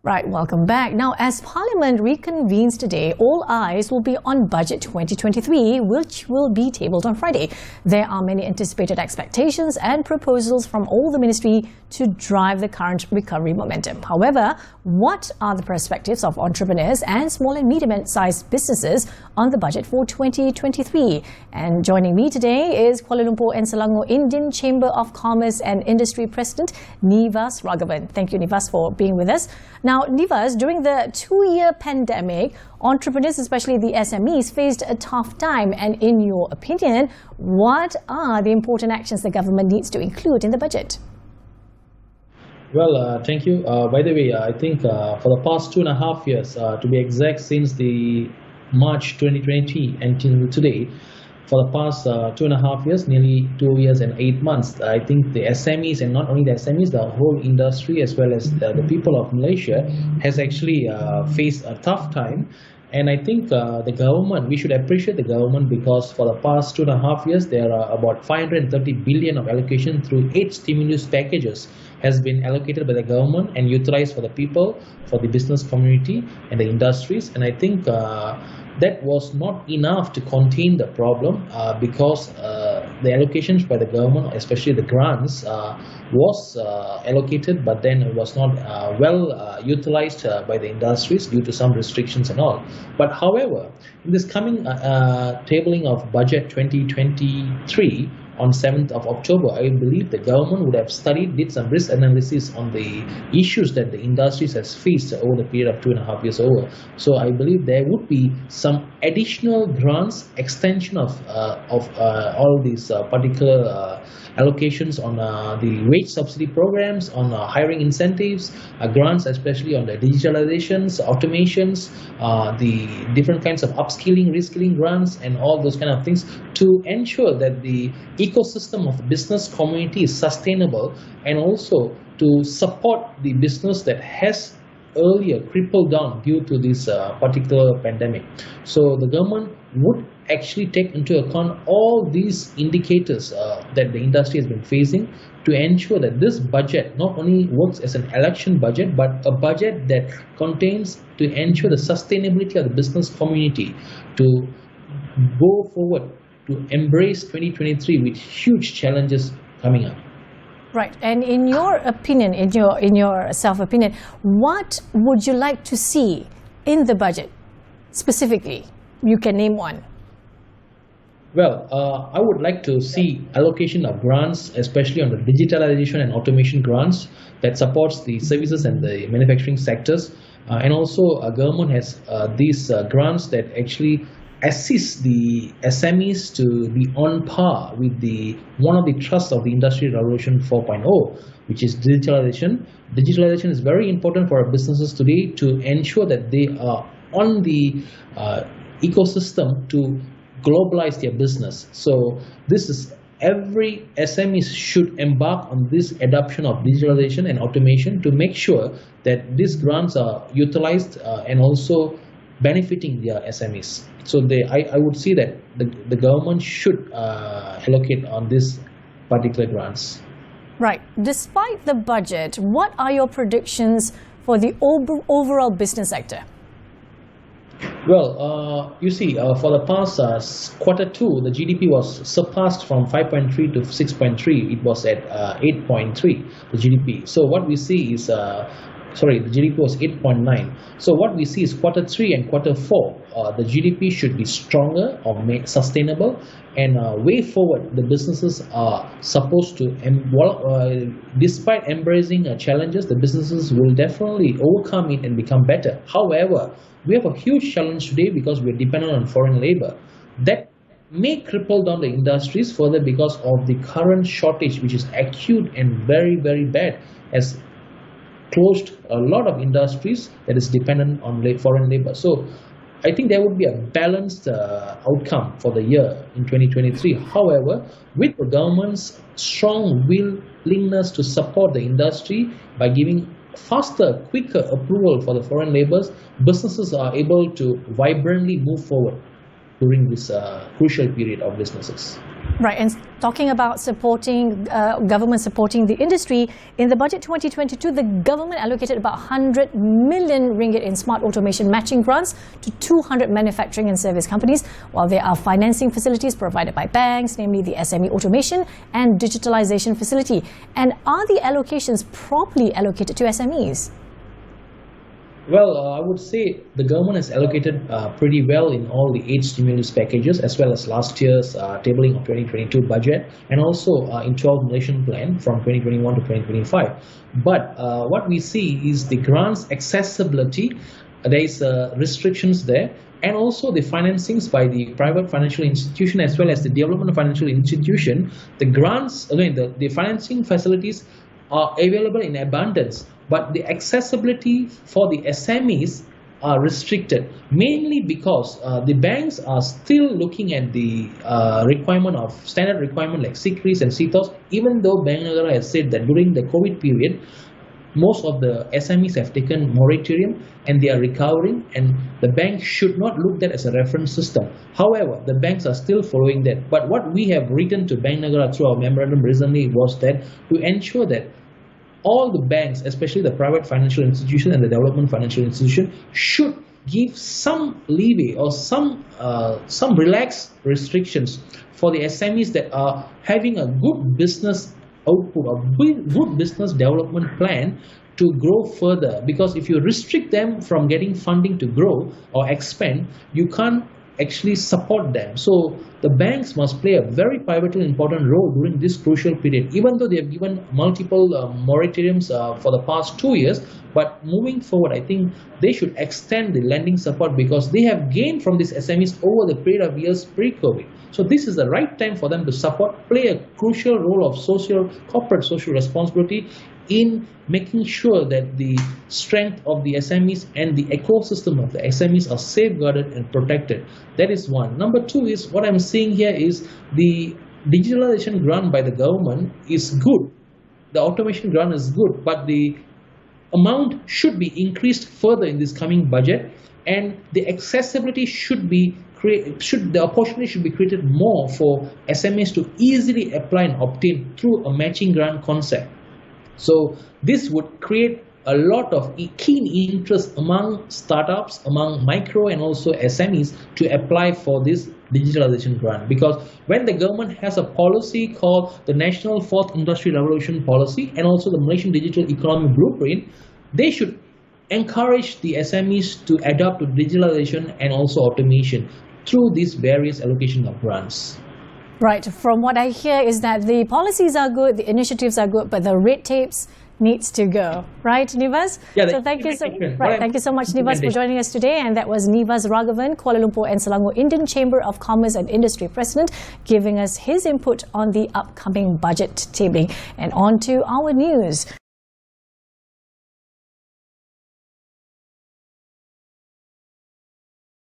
Right, welcome back. Now, as Parliament reconvenes today, all eyes will be on Budget 2023, which will be tabled on Friday. There are many anticipated expectations and proposals from all the ministry to drive the current recovery momentum. However, what are the perspectives of entrepreneurs and small and medium-sized businesses on the budget for 2023? And joining me today is Kuala Lumpur and Selangor Indian Chamber of Commerce and Industry President Nivas Ragavan. Thank you, Nivas, for being with us. Now, Nivas, during the 2-year pandemic, entrepreneurs, especially the SMEs, faced a tough time. And in your opinion, what are the important actions the government needs to include in the budget? Well, thank you. By the way, I think for the past 2.5 years, to be exact, since the March 2020 until today, for the past 2.5 years, nearly 2 years and 8 months, I think the SMEs, and not only the SMEs, the whole industry as well as the people of Malaysia has actually faced a tough time. And I think the government, we should appreciate the government, because for the past 2.5 years, there are about 530 billion of allocation through 8 stimulus packages has been allocated by the government and utilized for the people, for the business community and the industries. And I think that was not enough to contain the problem because the allocations by the government, especially the grants, was allocated, but then it was not well utilized by the industries due to some restrictions and all. But however, in this coming tabling of Budget 2023, on 7th of October, I believe the government would have did some risk analysis on the issues that the industries has faced over the period of 2.5 years over. So I believe there would be some additional grants, extension of all these particular allocations on the wage subsidy programs, on hiring incentives, grants especially on the digitalizations, automations, the different kinds of upskilling, reskilling grants, and all those kind of things to ensure that the ecosystem of the business community is sustainable, and also to support the business that has earlier crippled down due to this particular pandemic. So the government would actually take into account all these indicators that the industry has been facing to ensure that this budget not only works as an election budget, but a budget that contains to ensure the sustainability of the business community to go forward to embrace 2023 with huge challenges coming up. Right. And in your opinion, in your self-opinion, what would you like to see in the budget specifically? You can name one. Well, I would like to see allocation of grants, especially on the digitalization and automation grants that supports the services and the manufacturing sectors. And also, government has these grants that actually assist the SMEs to be on par with one of the thrusts of the Industry Revolution 4.0, which is digitalization. Digitalization is very important for our businesses today to ensure that they are on the ecosystem to globalize their business. So this is every SME should embark on this adoption of digitalization and automation to make sure that these grants are utilized and also benefiting their SMEs. So I would see that the government should allocate on this particular grants. Right. Despite the budget, what are your predictions for the overall business sector? Well, you see, for the past Q2, the GDP was surpassed from 5.3 to 6.3. It was at 8.3, the GDP. So what we see is the GDP was 8.9. So what we see is Q3 and Q4, the GDP should be stronger or sustainable, and way forward, the businesses are supposed to, despite embracing challenges, the businesses will definitely overcome it and become better. However, we have a huge challenge today because we are dependent on foreign labor. That may cripple down the industries further because of the current shortage, which is acute and very, very bad, as closed a lot of industries that is dependent on foreign labor. So I think there would be a balanced outcome for the year in 2023. However, with the government's strong willingness to support the industry by giving faster, quicker approval for the foreign laborers, businesses are able to vibrantly move forward during this crucial period of businesses. Right, and talking about supporting government supporting the industry, in the budget 2022, the government allocated about 100 million ringgit in smart automation matching grants to 200 manufacturing and service companies, while there are financing facilities provided by banks, namely the SME automation and digitalization facility. And are the allocations properly allocated to SMEs? Well, I would say the government has allocated pretty well in all the 8 stimulus packages, as well as last year's tabling of 2022 budget, and also in 12 Malaysian plan from 2021 to 2025. But what we see is the grants accessibility, there is restrictions there, and also the financings by the private financial institution as well as the development financial institution. The grants, again, the financing facilities are available in abundance, but the accessibility for the SMEs are restricted, mainly because the banks are still looking at the requirement of standard requirement like SKYPE and CTOS, even though Bank Negara has said that during the COVID period, most of the SMEs have taken moratorium and they are recovering, and the bank should not look that as a reference system. However, the banks are still following that. But what we have written to Bank Negara through our memorandum recently was that to ensure that all the banks, especially the private financial institution and the development financial institution, should give some leeway or some relaxed restrictions for the SMEs that are having a good business output or good business development plan to grow further. Because if you restrict them from getting funding to grow or expand, you can't actually support them. So the banks must play a very pivotal important role during this crucial period, even though they have given multiple moratoriums for the past 2 years. But moving forward, I think they should extend the lending support, because they have gained from these SMEs over the period of years pre-COVID. So this is the right time for them to support, play a crucial role of corporate social responsibility in making sure that the strength of the SMEs and the ecosystem of the SMEs are safeguarded and protected. That is one. Number two is, what I'm seeing here is the digitalization grant by the government is good. The automation grant is good, but the amount should be increased further in this coming budget, and the accessibility should be the opportunity should be created more for SMEs to easily apply and obtain through a matching grant concept. So this would create a lot of keen interest among startups, among micro and also SMEs to apply for this digitalization grant. Because when the government has a policy called the National Fourth Industrial Revolution Policy and also the Malaysian Digital Economy Blueprint, they should encourage the SMEs to adapt to digitalization and also automation through these various allocation of grants. Right. From what I hear is that the policies are good, the initiatives are good, but the red tapes needs to go. Right, Nivas? Yeah, so thank you so much, Nivas, for joining us today. And that was Nivas Ragavan, Kuala Lumpur and Selangor Indian Chamber of Commerce and Industry President, giving us his input on the upcoming budget tabling. And on to our news.